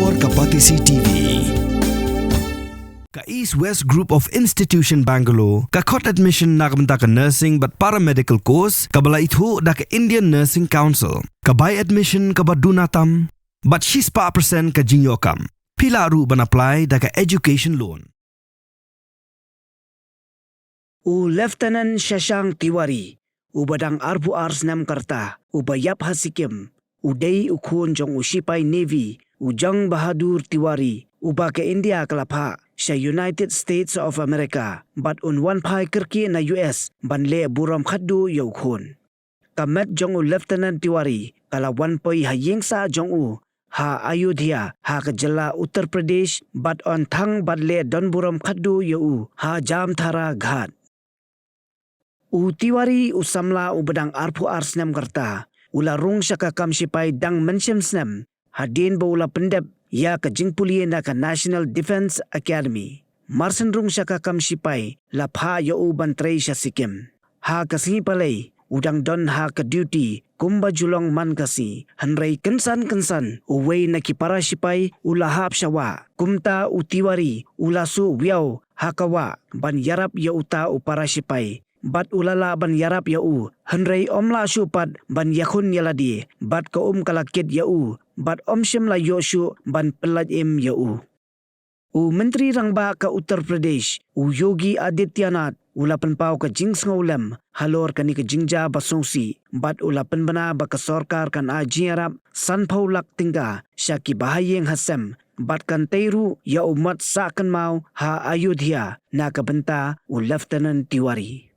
Halor Kapatisi TV. Ka East West Group of Institution Bangalore, ka khot admission na kabanta ka nursing but paramedical course, kabala itu da ka Indian Nursing Council, ka buy admission ka badunatam, but Shipai % ka jinyokam. Pila ru ban apply da ka education loan. Lieutenant Shashang Tiwari, badang arbu Snem karta, bayap ha Sikkim, day Khun Jong Shipai Navy, Jong Bahadur Tiwari, ba ke India kalapha, sa United States of America, but one pai kerki na US, banle buram khaddu yaw Khun. Kamet Jong Lieutenant Tiwari, kala one poi hayeng sa Jong ha Ayodhya, ha Kajala Uttar Pradesh, but on thang badle don buram khaddu yaw ha Jamthara Ghat. Tiwari samla badang arpu Snem karta, rung syaka kam Shipai dang mention Snem, hadin ba pendep ya ka jingpulie na ka National Defense Academy. Marsen rung syaka kam Shipai lapha ya bantray siya Sikkim. Ha kasi palay, udang don ha ka duty, kumba julong man kasi, hanray kensan uway na kipara Shipai ulahap syawa, kumta Tiwari ulasu wiyaw hakawa, ban yarap ya uta upara Shipai. Bat ulala ban yarap yau, hanray omla syupat ban yakun yaladi, bat ka kalakit yau, bat shim la yoshu ban pelaj yau. Menteri Rangba ka Uttar Pradesh, Yogi Adityanath, ulapan pau ka jing ngolem, halor kani ka jingja basongsi, bat ulapan bana ba ka sorkar kan ajiyarap, san paulak tingga, syaki bahayeng hasem, bat kan teiru ya umat sakan mau ha Ayodhya na kabenta Lieutenant Tiwari.